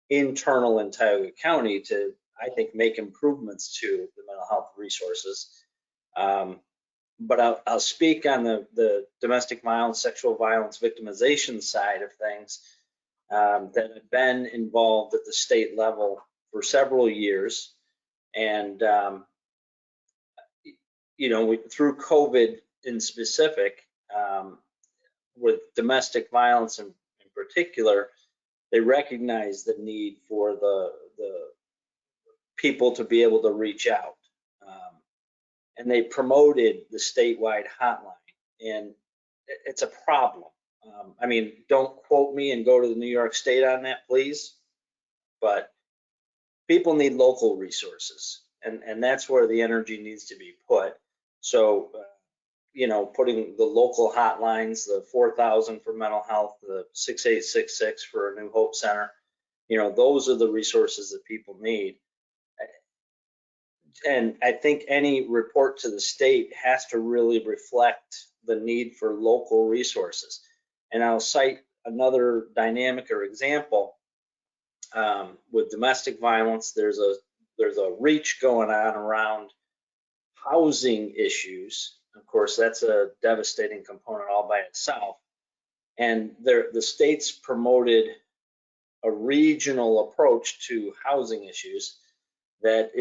internal in Tioga County to, I think, make improvements to the mental health resources. But I'll speak on the domestic violence, sexual violence victimization side of things that have been involved at the state level for several years. And, through COVID in specific, with domestic violence in particular, they recognize the need for the people to be able to reach out. And they promoted the statewide hotline, and it's a problem. Don't quote me and go to the New York State on that, please, but people need local resources, and that's where the energy needs to be put. So, putting the local hotlines, the 4,000 for mental health, the 6866 for a New Hope Center, those are the resources that people need. And I think any report to the state has to really reflect the need for local resources. And I'll cite another dynamic or example. With domestic violence, there's a reach going on around housing issues. Of course, that's a devastating component all by itself. And the state's promoted a regional approach to housing issues that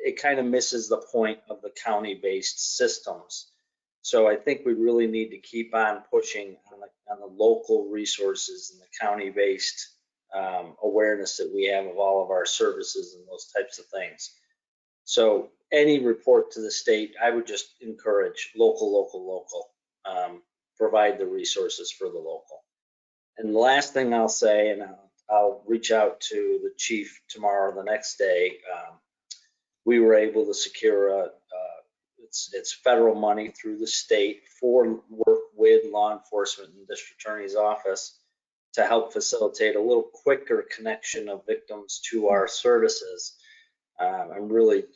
it kind of misses the point of the county-based systems. So I think we really need to keep on pushing on the local resources and the county-based awareness that we have of all of our services and those types of things. So any report to the state, I would just encourage local, provide the resources for the local. And the last thing I'll say, and I'll reach out to the chief tomorrow or the next day, we were able to secure it's federal money through the state for work with law enforcement and district attorney's office to help facilitate a little quicker connection of victims to our services.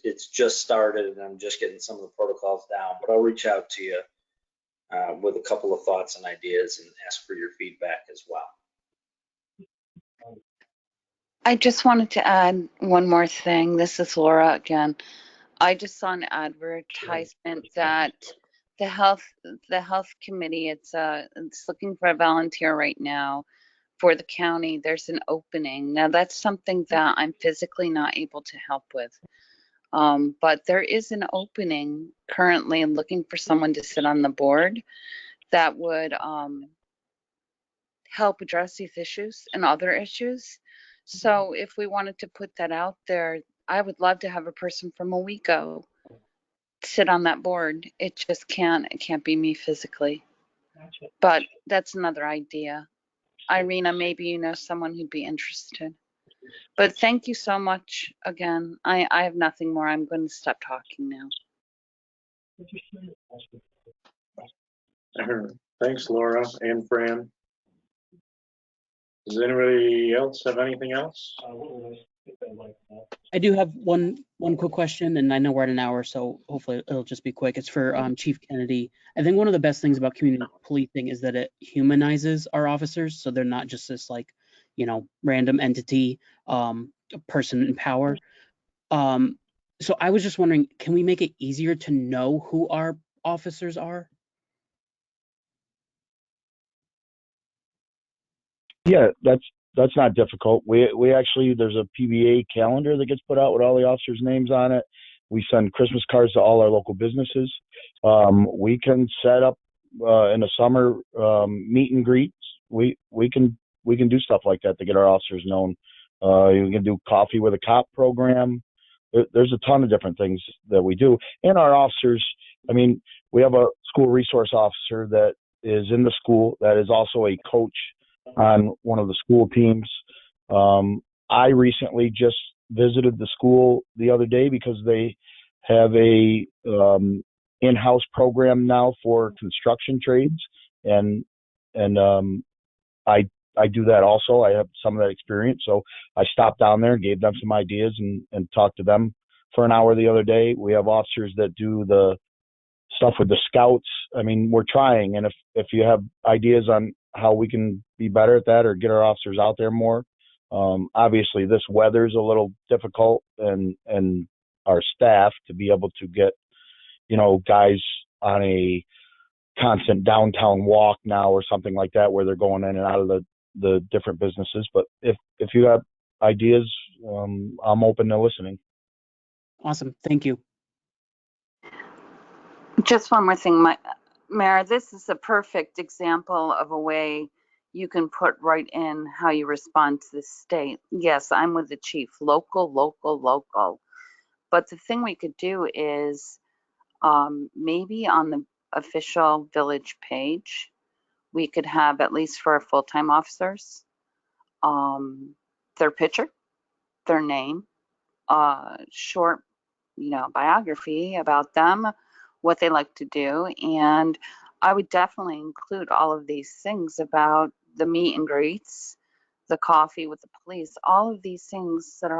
It's just started and I'm just getting some of the protocols down, but I'll reach out to you with a couple of thoughts and ideas and ask for your feedback as well. I just wanted to add one more thing. This is Laura again. I just saw an advertisement that the health committee, it's looking for a volunteer right now for the county. There's an opening. Now that's something that I'm physically not able to help with. But there is an opening currently looking for someone to sit on the board that would help address these issues and other issues. So if we wanted to put that out there, I would love to have a person from Owego sit on that board. It can't be me physically. But that's another idea. Irina, maybe you know someone who'd be interested. But thank you so much again. I have nothing more. I'm going to stop talking now. Thanks, Laura and Fran. Does anybody else have anything else? I do have one quick question, and I know we're at an hour, so hopefully it'll just be quick. It's for Chief Kennedy. I think one of the best things about community policing is that it humanizes our officers, so they're not just this random entity, a person in power. So I was just wondering, can we make it easier to know who our officers are? Yeah, that's not difficult. We actually, there's a PBA calendar that gets put out with all the officers' names on it. We send Christmas cards to all our local businesses. We can set up in the summer meet and greets. We can do stuff like that to get our officers known. You can do coffee with a cop program. There's a ton of different things that we do. And our officers, I mean, we have a school resource officer that is in the school that is also a coach on one of the school teams. I recently just visited the school the other day because they have a in-house program now for construction trades, and I do that also. I have some of that experience, so I stopped down there and gave them some ideas and talked to them for an hour the other day. We have officers that do the stuff with the scouts. I mean, we're trying, and if you have ideas on how we can be better at that or get our officers out there more. Obviously this weather's a little difficult and our staff to be able to get, guys on a constant downtown walk now or something like that where they're going in and out of the different businesses. But if you have ideas, I'm open to listening. Awesome. Thank you. Just one more thing, Mayor, this is a perfect example of a way you can put right in how you respond to the state. Yes, I'm with the chief, local. But the thing we could do is maybe on the official village page, we could have, at least for our full-time officers, their picture, their name, short, biography about them, what they like to do. And I would definitely include all of these things about the meet and greets, the coffee with the police, all of these things that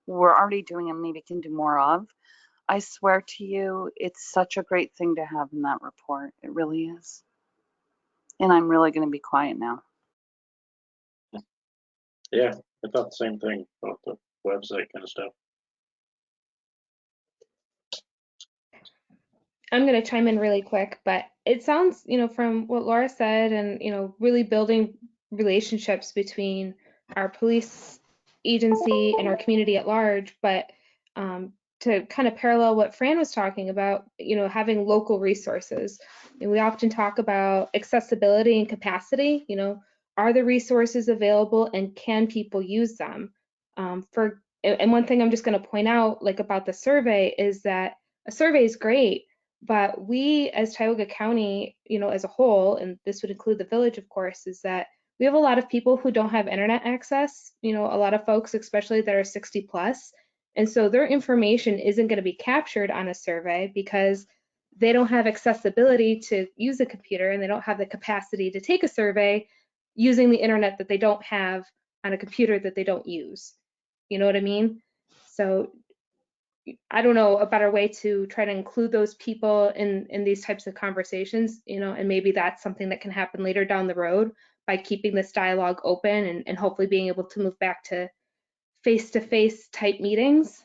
we're already doing and maybe can do more of. I swear to you, it's such a great thing to have in that report. It really is. And I'm really going to be quiet now. Yeah, I thought the same thing about the website kind of stuff. I'm going to chime in really quick, but it sounds, from what Laura said and, really building relationships between our police agency and our community at large, but to kind of parallel what Fran was talking about, having local resources. And we often talk about accessibility and capacity, are the resources available and can people use them? And one thing I'm just going to point out, like about the survey, is that a survey is great, but we as Tioga County, as a whole, and this would include the village, of course, is that we have a lot of people who don't have internet access, a lot of folks, especially that are 60 plus. And so their information isn't going to be captured on a survey because they don't have accessibility to use a computer and they don't have the capacity to take a survey using the internet that they don't have on a computer that they don't use. You know what I mean? So I don't know a better way to try to include those people in these types of conversations, you know, and maybe that's something that can happen later down the road by keeping this dialogue open and hopefully being able to move back to face-to-face type meetings.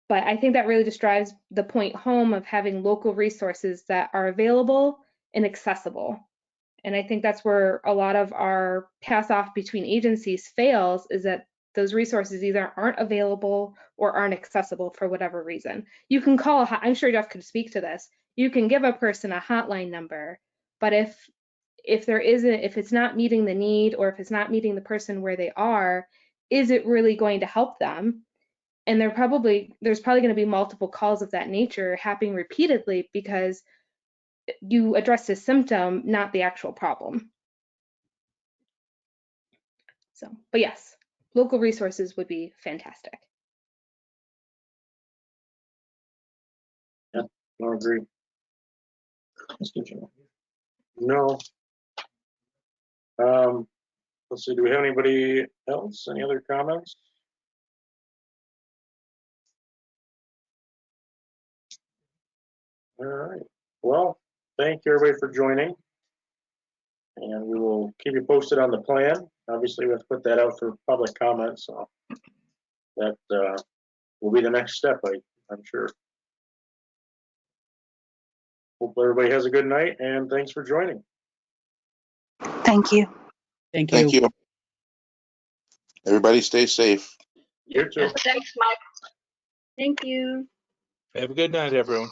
But I think that really just drives the point home of having local resources that are available and accessible. And I think that's where a lot of our pass off between agencies fails, is that those resources either aren't available or aren't accessible for whatever reason. You can call, I'm sure Jeff could speak to this, you can give a person a hotline number, but if it's not meeting the need, or if it's not meeting the person where they are, is it really going to help them? And there's probably going to be multiple calls of that nature happening repeatedly because you address the symptom, not the actual problem. So, but yes, local resources would be fantastic. Yeah, I agree. No. Let's see, do we have anybody else? Any other comments? All right. Well, thank you everybody for joining. And we will keep you posted on the plan. Obviously, we have to put that out for public comment, so that will be the next step, I'm sure. Hope everybody has a good night, and thanks for joining. Thank you. Thank you. Thank you. Everybody stay safe. You too. Yes, thanks, Mike. Thank you. Have a good night, everyone.